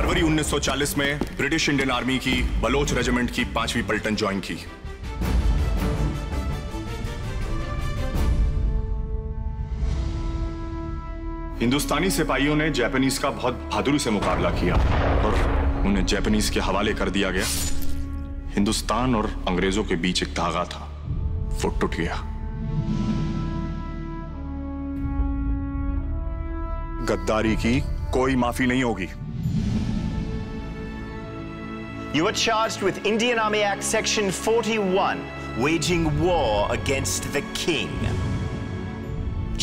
फरवरी 1940 में British Indian army की Bloch regiment की 5वीं पलटन ज्वाइन की। हिंदुस्तानी सिपाहियों ने जापानीज का बहुत बहादुरी से मुकाबला किया और उन्हें जापानीज के हवाले कर दिया गया। हिंदुस्तान और अंग्रेजों के बीच एक धागा था, वो टूट गया। गद्दारी की कोई माफी नहीं होगी। You were charged with Indian Army Act Section 41, waging war against the king.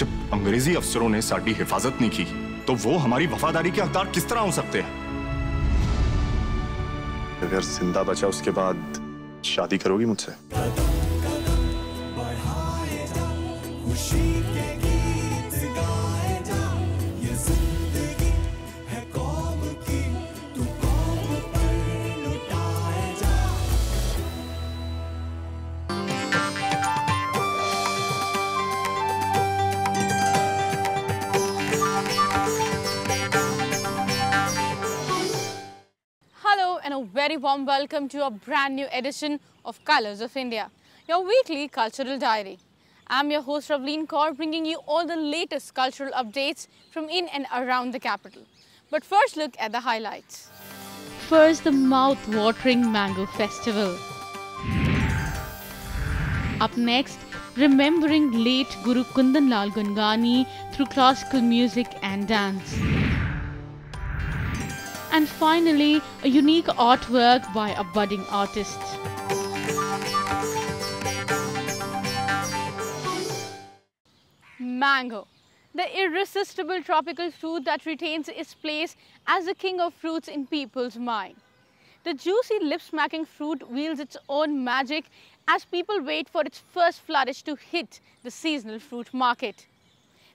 जब अंग्रेजी अफसरों ने साडी हिफाजत नहीं की, तो वो हमारी वफादारी के हकदार किस तरह हो सकते हैं? अगर जिंदा बचा उसके बाद शादी करोगी मुझसे? And a very warm welcome to a brand new edition of Colors of India, your weekly cultural diary. I'm your host Ravleen Kaur, bringing you all the latest cultural updates from in and around the capital. But first, look at the highlights. First, the mouth-watering Mango Festival. Up next, remembering late Guru Kundan Lal Gungani through classical music and dance. And finally, a unique artwork by a budding artist. Mango, the irresistible tropical fruit that retains its place as the king of fruits in people's mind. The juicy lip-smacking fruit wields its own magic as people wait for its first flourish to hit the seasonal fruit market.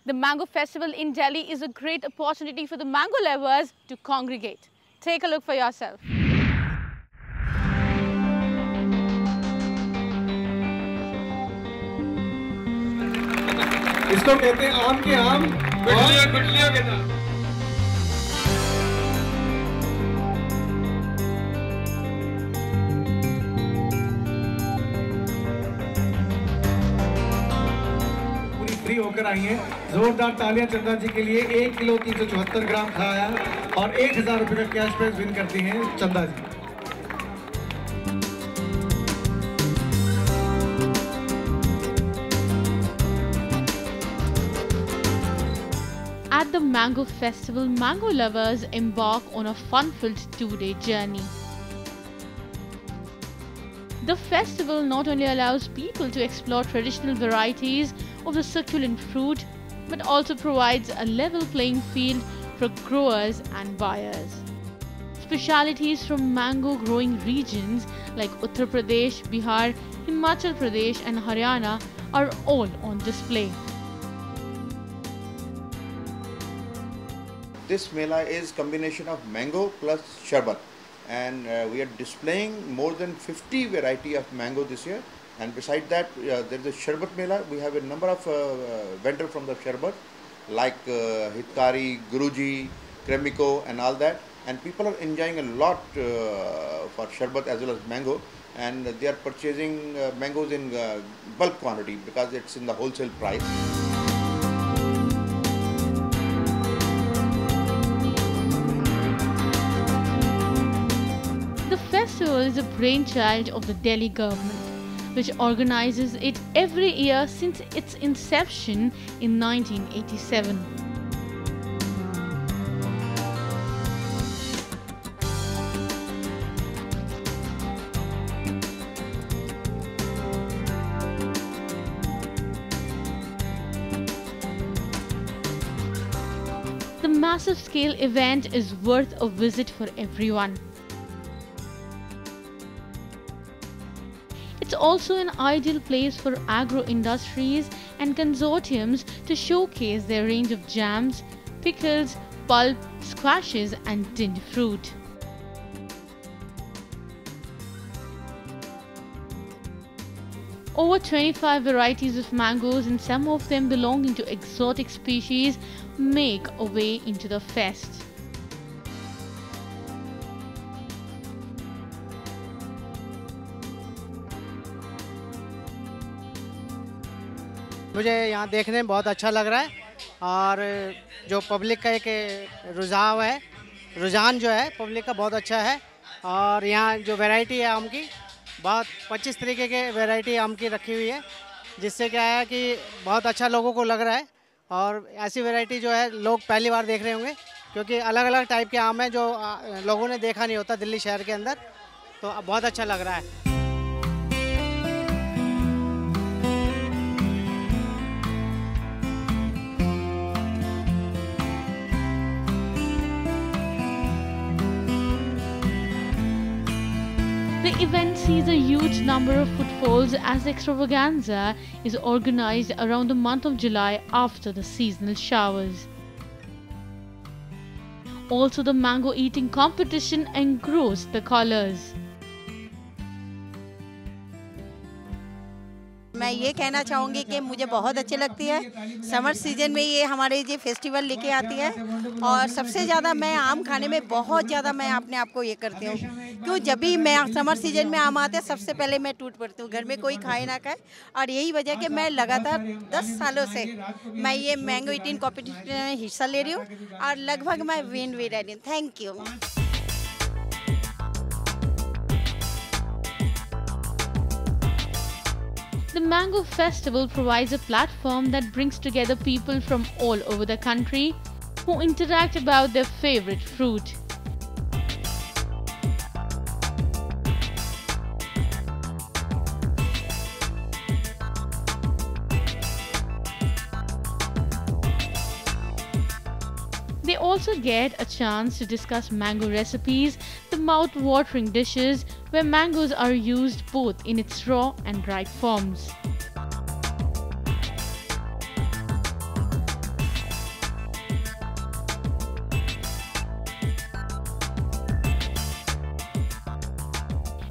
The Mango Festival in Delhi is a great opportunity for the mango lovers to congregate. Take a look for yourself. इसको कहते हैं आम के आम, गुठलियों के नाम। Free होकर आई हैं। जोरदार तालियां चंदा जी के लिए। 1 किलो 374 ग्राम खाया और 1000 रुपए का कैश प्राइज विन करती हैं चंदा जी। At the Mango Festival, mango lovers embark on a fun-filled 2-day journey. The festival not only allows people to explore traditional varieties of the succulent fruit, but also provides a level playing field for growers and buyers. Specialities from mango growing regions like Uttar Pradesh, Bihar, Himachal Pradesh and Haryana are all on display. This Mela is combination of mango plus sharbat, and we are displaying more than 50 variety of mango this year. And beside that, there is a Sharbat Mela. We have a number of vendors from the Sharbat, like Hitkari, Guruji, Kremiko and all that. And people are enjoying a lot for Sharbat as well as mango. And they are purchasing mangoes in bulk quantity because it's in the wholesale price. The festival is a brainchild of the Delhi government, which organizes it every year since its inception in 1987. The massive scale event is worth a visit for everyone. It's also an ideal place for agro-industries and consortiums to showcase their range of jams, pickles, pulp, squashes and tinned fruit. Over 25 varieties of mangoes, and some of them belonging to exotic species, make a way into the fest. मुझे यहाँ देखने में बहुत अच्छा लग रहा है और जो पब्लिक का एक रुझान जो है पब्लिक का बहुत अच्छा है। और यहाँ जो वैरायटी है आम की, बहुत 25 तरीके के वैरायटी आम की रखी हुई है, जिससे क्या है कि बहुत अच्छा लोगों को लग रहा है। और ऐसी वैरायटी जो है लोग पहली बार देख रहे होंगे, क्योंकि अलग अलग टाइप के आम हैं जो लोगों ने देखा नहीं होता दिल्ली शहर के अंदर, तो बहुत अच्छा लग रहा है। The event sees a huge number of footfalls as the extravaganza is organized around the month of July after the seasonal showers. Also, the mango eating competition engrossed the callers. मैं ये कहना चाहूँगी कि मुझे बहुत अच्छी लगती है। समर सीजन में ये हमारे ये फेस्टिवल लेके आती है और सबसे ज़्यादा मैं आम खाने में बहुत ज़्यादा मैं अपने आप को ये करती हूँ, क्यों जब भी मैं समर सीजन में आम आते हैं सबसे पहले मैं टूट पड़ती हूँ, घर में कोई खाए ना खाए। और यही वजह कि मैं लगातार 10 सालों से मैं ये मैंगो ईटिंग कॉम्पिटिशन में हिस्सा ले रही हूँ और लगभग मैं विन भी रही हूँ। Thank you. The Mango Festival provides a platform that brings together people from all over the country who interact about their favorite fruit. They also get a chance to discuss mango recipes, the mouth-watering dishes where mangoes are used both in its raw and dried forms.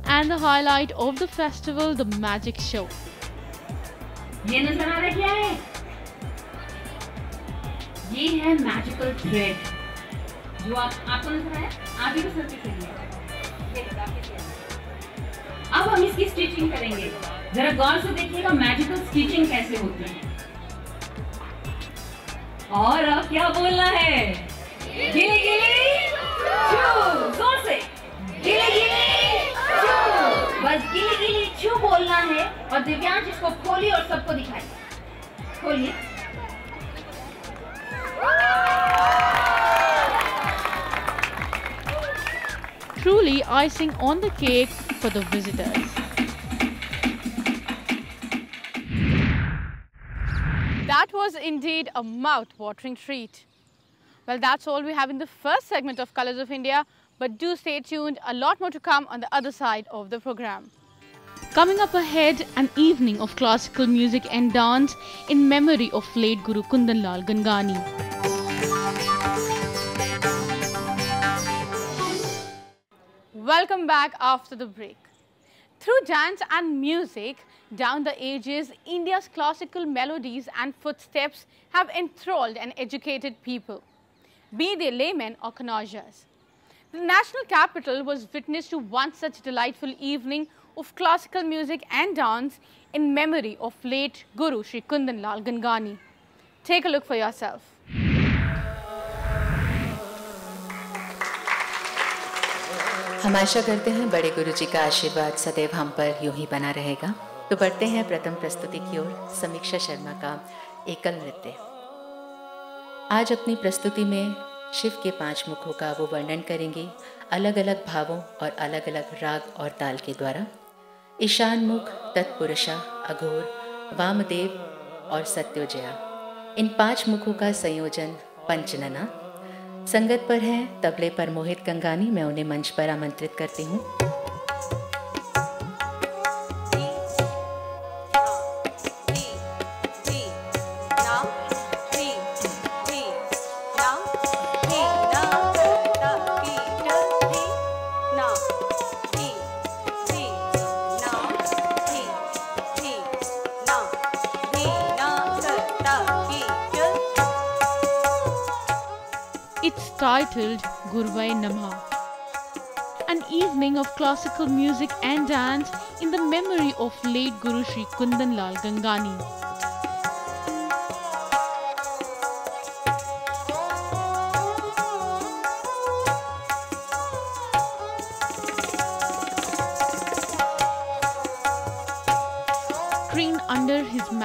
And the highlight of the festival, the magic show. ये नजर आ रहा क्या है? ये है magical thread जो आपको नजर आया, आप ही को सर्च करिए। अब हम इसकी स्टिचिंग करेंगे, जरा गौर से देखिएगा मैजिकल स्टिचिंग कैसे होती है। और अब क्या बोलना है? गिली गिली चू, जोर से गिली गिली चू, बस गिली गिली चू बोलना है। और दिव्यांश इसको खोलिए और सबको दिखाइए। खोलिए। Truly icing on the cake for the visitors. That was indeed a mouth-watering treat. Well, that's all we have in the first segment of Colors of India, but do stay tuned, a lot more to come on the other side of the program. Coming up ahead, an evening of classical music and dance in memory of late Guru Kundan Lal Gangani. Welcome back after the break. Through dance and music, down the ages, India's classical melodies and footsteps have enthralled and educated people, be they laymen or connoisseurs. The national capital was witness to one such delightful evening of classical music and dance in memory of late Guru Shri Kundan Lal Gangani. Take a look for yourself. हम आशा करते हैं बड़े गुरु जी का आशीर्वाद सदैव हम पर यूं ही बना रहेगा। तो बढ़ते हैं प्रथम प्रस्तुति की ओर, समीक्षा शर्मा का एकल नृत्य। आज अपनी प्रस्तुति में शिव के 5 मुखों का वो वर्णन करेंगी अलग अलग भावों और अलग अलग राग और ताल के द्वारा। ईशान मुख, तत्पुरुषा, अघोर, वामदेव और सत्योजया, इन 5 मुखों का संयोजन पंचनना। संगत पर हैं तबले पर मोहित गंगानी। मैं उन्हें मंच पर आमंत्रित करती हूँ। It's titled Gurvai Namah, an evening of classical music and dance in the memory of late Guru Shri Kundan Lal Gangani.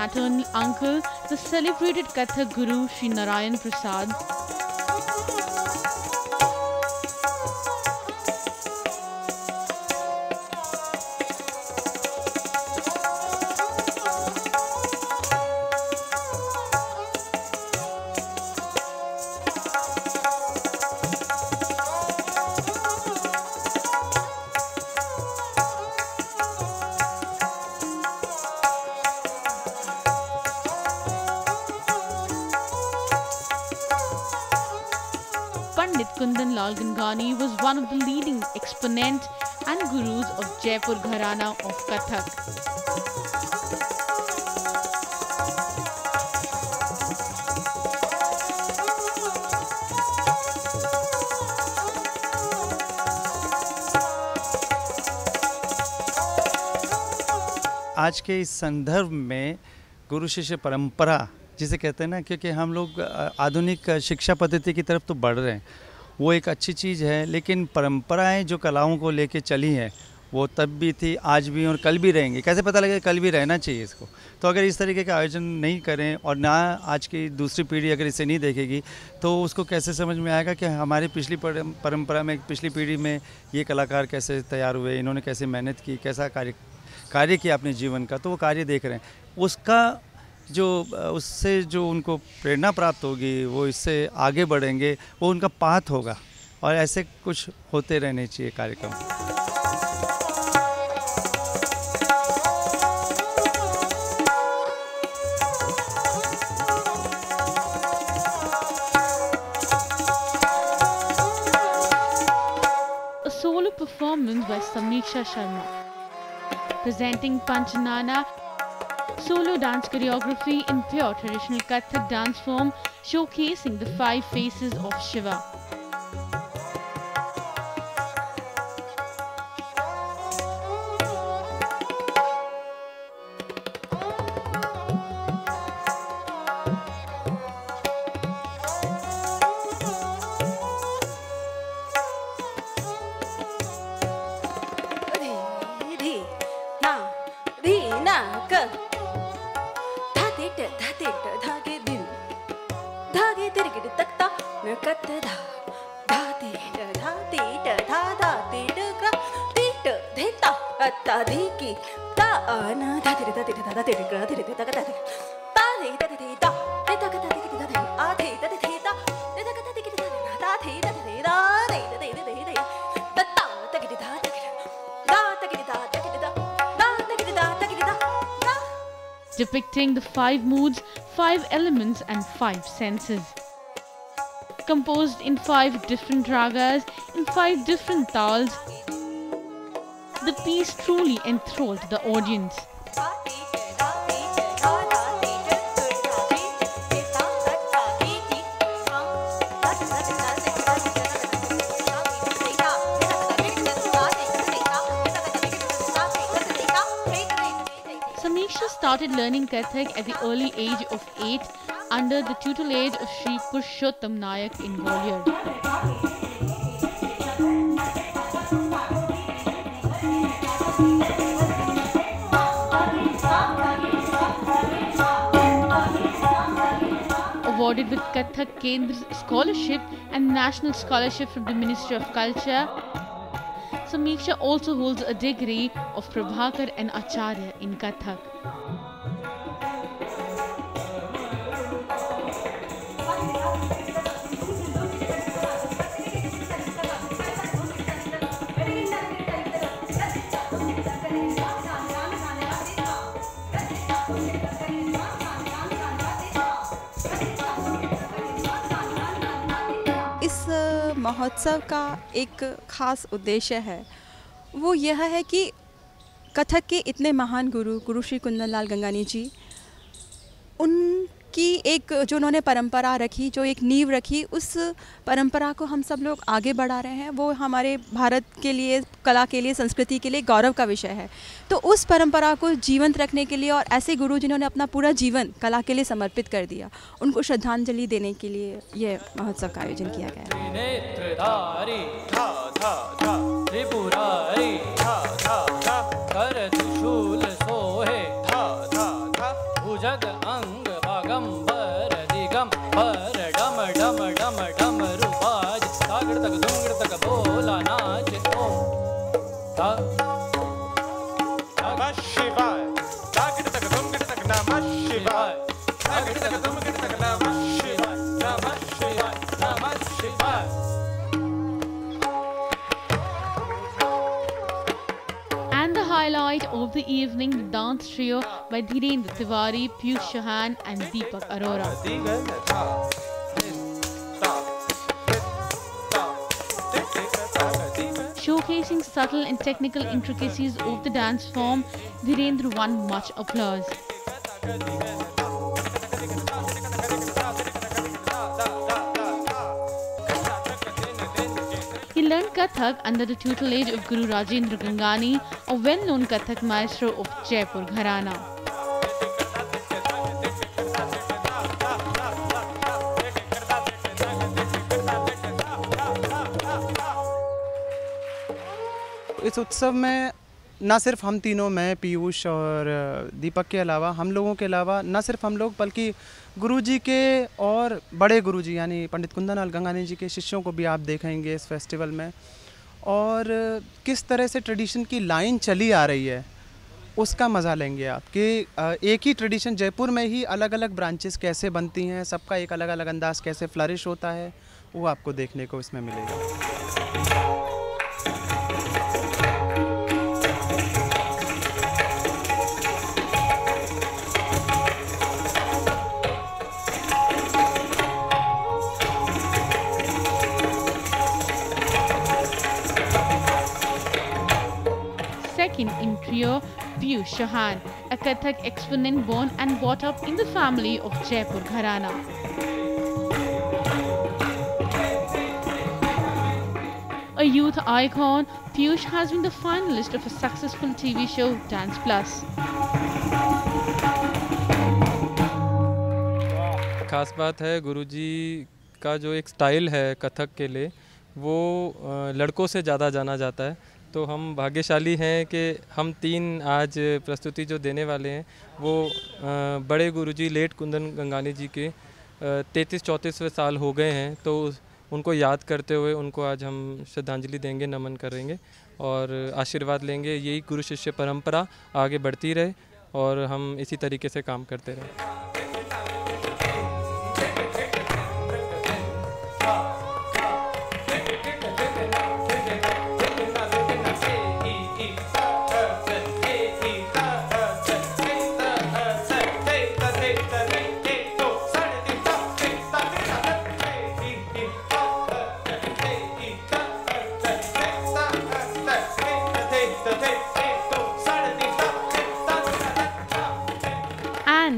maternal uncle, the celebrated Kathak guru Sri Narayan Prasad. Pandit Kundan Lal Gangani was one of the leading exponents and gurus of Jaipur Gharana of Kathak. आज के इस संदर्भ में गुरु शिष्य परंपरा जिसे कहते हैं ना, क्योंकि हम लोग आधुनिक शिक्षा पद्धति की तरफ तो बढ़ रहे हैं, वो एक अच्छी चीज़ है, लेकिन परंपराएं जो कलाओं को लेके चली हैं वो तब भी थी, आज भी और कल भी रहेंगी। कैसे पता लगेगा? कल भी रहना चाहिए इसको। तो अगर इस तरीके का आयोजन नहीं करें और ना आज की दूसरी पीढ़ी अगर इसे नहीं देखेगी तो उसको कैसे समझ में आएगा कि हमारी पिछली परंपरा में, पिछली पीढ़ी में ये कलाकार कैसे तैयार हुए, इन्होंने कैसे मेहनत की, कैसा कार्य किया अपने जीवन का। तो वो कार्य देख रहे हैं, उसका उससे जो उनको प्रेरणा प्राप्त होगी, वो इससे आगे बढ़ेंगे, वो उनका पाथ होगा। और ऐसे कुछ होते रहने चाहिए कार्यक्रम। A solo performance by Samiksha Sharma, presenting Panchanana, solo dance choreography in pure traditional Kathak dance form, showcasing the 5 faces of Shiva. Depicting the 5 moods, 5 elements and 5 senses. Composed in 5 different ragas, in 5 different tals, the piece truly enthralled the audience. Samiksha started learning Kathak at the early age of 8 under the tutelage of Sri Purushottam Nayak in Gwalior. Awarded with Kathak Kendra Scholarship and National Scholarship from the Ministry of Culture, Samiksha also holds a degree of Prabhakar and Acharya in Kathak. महोत्सव का एक खास उद्देश्य है, वो यह है कि कथक के इतने महान गुरु श्री कुंदन लाल गंगानी जी, उनकी एक जो उन्होंने परंपरा रखी, जो एक नींव रखी, उस परंपरा को हम सब लोग आगे बढ़ा रहे हैं। वो हमारे भारत के लिए, कला के लिए, संस्कृति के लिए गौरव का विषय है। तो उस परंपरा को जीवंत रखने के लिए और ऐसे गुरु जिन्होंने अपना पूरा जीवन कला के लिए समर्पित कर दिया, उनको श्रद्धांजलि देने के लिए ये महोत्सव का आयोजन किया गया है। गंबर दिगंबर डम डम डम डम रुबाज तागड़ तक धुमगड़ तक बोला नाच ओम नमः शिवाय तागड़ तक धुमगड़ तक नमः शिवाय तागड़ तक धुमगड़ तक नमः शिवाय नमः शिवाय नमः शिवाय। And the highlight of the evening, the dance trio by Dhirendra Tiwari, Piyush Chauhan and Deepak Arora. Showcasing subtle and technical intricacies of the dance form, Dhirendra won much applause. He learned Kathak under the tutelage of Guru Rajendra Gangani, a well-known Kathak maestro of Jaipur Gharana. इस उत्सव में ना सिर्फ हम तीनों, मैं, पीयूष और दीपक के अलावा, हम लोगों के अलावा ना सिर्फ हम लोग बल्कि गुरुजी के और बड़े गुरुजी यानी पंडित कुंदन लाल गंगानी जी के शिष्यों को भी आप देखेंगे इस फेस्टिवल में। और किस तरह से ट्रेडिशन की लाइन चली आ रही है उसका मज़ा लेंगे आप कि एक ही ट्रेडिशन जयपुर में ही अलग अलग ब्रांचेस कैसे बनती हैं, सबका एक अलग अलग अंदाज़ कैसे फ्लरिश होता है, वो आपको देखने को इसमें मिलेगा। Second in trio, Piyush Chauhan, a Kathak exponent born and brought up in the family of Jaipur Gharana. A youth icon, Piyush has been the finalist of a successful TV show, Dance Plus. खास बात है गुरुजी का जो एक style है कथक के लिए वो लड़कों से ज़्यादा जाना जाता है। तो हम भाग्यशाली हैं कि हम तीन आज प्रस्तुति जो देने वाले हैं वो बड़े गुरुजी लेट कुंदन गंगानी जी के 33-34वें साल हो गए हैं, तो उनको याद करते हुए उनको आज हम श्रद्धांजलि देंगे, नमन करेंगे और आशीर्वाद लेंगे। यही गुरु शिष्य परंपरा आगे बढ़ती रहे और हम इसी तरीके से काम करते रहें।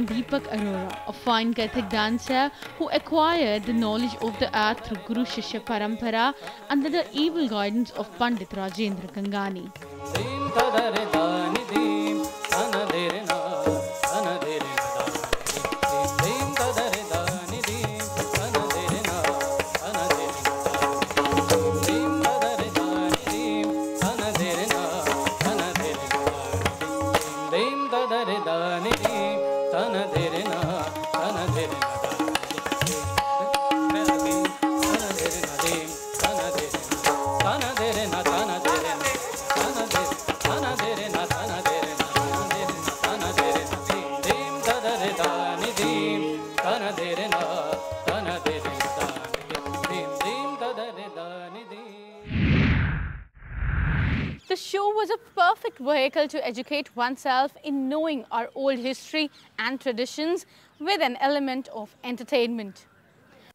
Deepak Arora, a fine Kathak dancer who acquired the knowledge of the art through Guru Shishya Parampara under the able guidance of Pandit Rajendra Gangani. The show was a perfect vehicle to educate oneself in knowing our old history and traditions with an element of entertainment.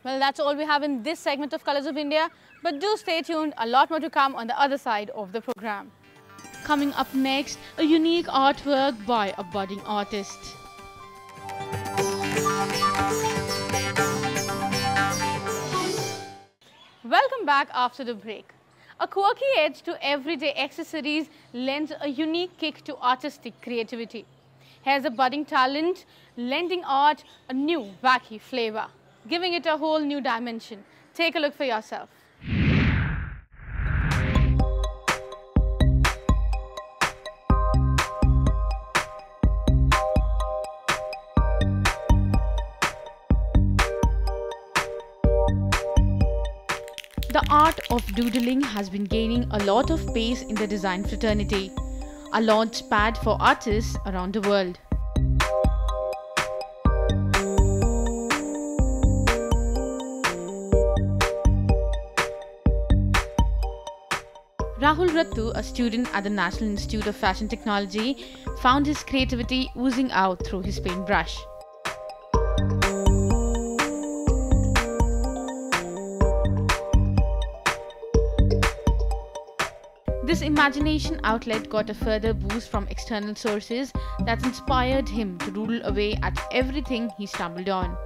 Well, that's all we have in this segment of Colors of India, but do stay tuned, a lot more to come on the other side of the program. Coming up next, a unique artwork by a budding artist. Welcome back after the break. A quirky edge to everyday accessories lends a unique kick to artistic creativity. Here's a budding talent lending art a new, wacky flavor, giving it a whole new dimension. Take a look for yourself. The art of doodling has been gaining a lot of pace in the design fraternity, a launch pad for artists around the world. Rahul Rattu, a student at the National Institute of Fashion Technology, found his creativity oozing out through his paintbrush. This imagination outlet got a further boost from external sources that inspired him to doodle away at everything he stumbled on.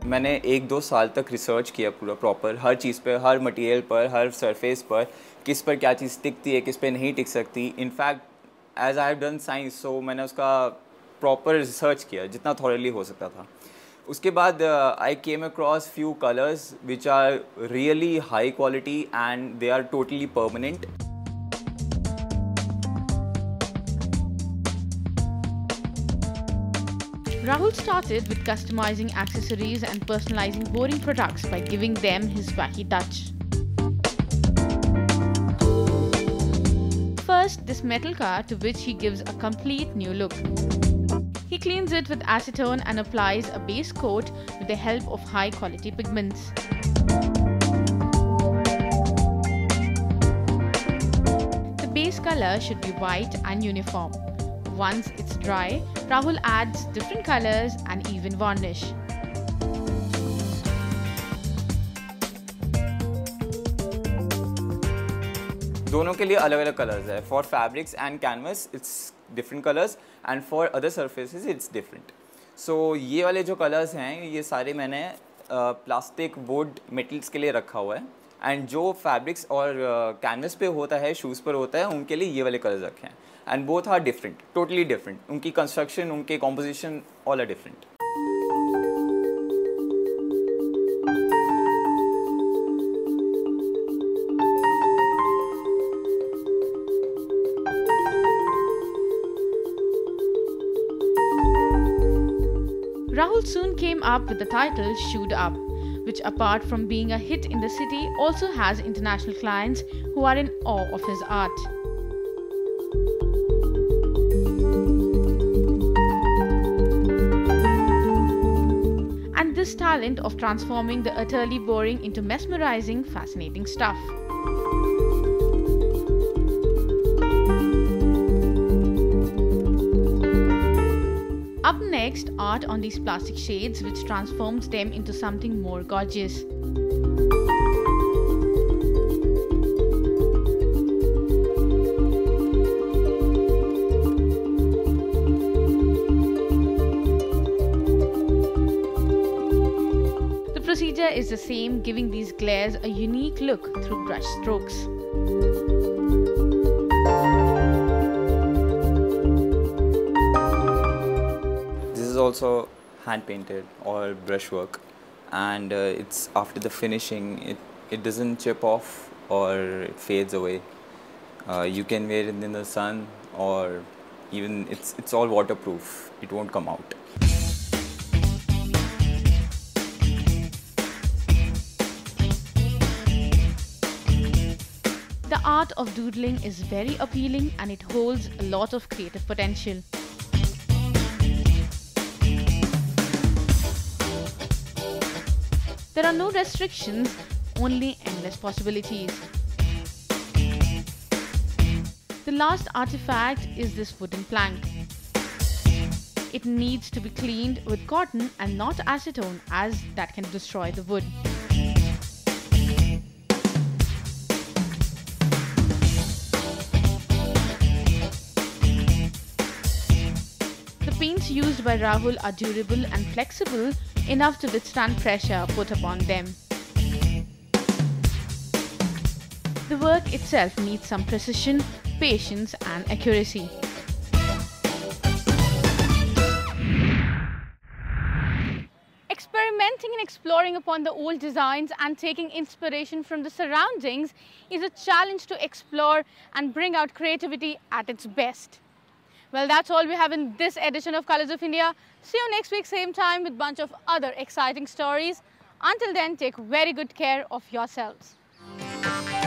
मैंने 1-2 साल तक research किया पूरा proper, हर चीज़ पर, हर material पर, हर surface पर, किस पर क्या चीज़ टिकती है, किस पे नहीं टिक सकती. In fact as I have done science, so मैंने उसका प्रॉपर रिसर्च किया जितना थॉरली हो सकता था. उसके बाद I came across few colours which are really high quality and they are totally permanent. Rahul started with customizing accessories and personalizing boring products by giving them his wacky touch. First, this metal car, to which he gives a complete new look. He cleans it with acetone and applies a base coat with the help of high-quality pigments. The base color should be white and uniform. Once it's dry, Rahul adds different colors and even varnish. दोनों के लिए अलग अलग colours है. For fabrics and canvas it's different colours and for other surfaces it's different. So ये वाले जो colours हैं ये सारे मैंने प्लास्टिक वुड मेटल्स के लिए रखा हुआ है. एंड जो फैब्रिक्स और कैनवस पे होता है, शूज़ पर होता है, उनके लिए ये वाले कलर्स रखे हैं. And both are different, totally different. उनकी कंस्ट्रक्शन, उनके composition all are different. Rahul soon came up with the title Shoed Up, which apart from being a hit in the city also has international clients who are in awe of his art. And this talent of transforming the utterly boring into mesmerizing, fascinating stuff. Up next, art on these plastic shades which transforms them into something more gorgeous. The procedure is the same, giving these glares a unique look through brush strokes. Also hand painted or brushwork, and it's after the finishing it doesn't chip off or it fades away. You can wear it in the sun, or even it's all waterproof, it won't come out. The art of doodling is very appealing and it holds a lot of creative potential. There are no restrictions, only endless possibilities. The last artifact is this wooden plank. It needs to be cleaned with cotton and not acetone, as that can destroy the wood. The paints used by Rahul are durable and flexible enough to withstand pressure put upon them. The work itself needs some precision, patience and accuracy. Experimenting and exploring upon the old designs and taking inspiration from the surroundings is a challenge to explore and bring out creativity at its best. Well, that's all we have in this edition of Colors of India. See you next week, same time, with a bunch of other exciting stories. Until then, take very good care of yourselves. है।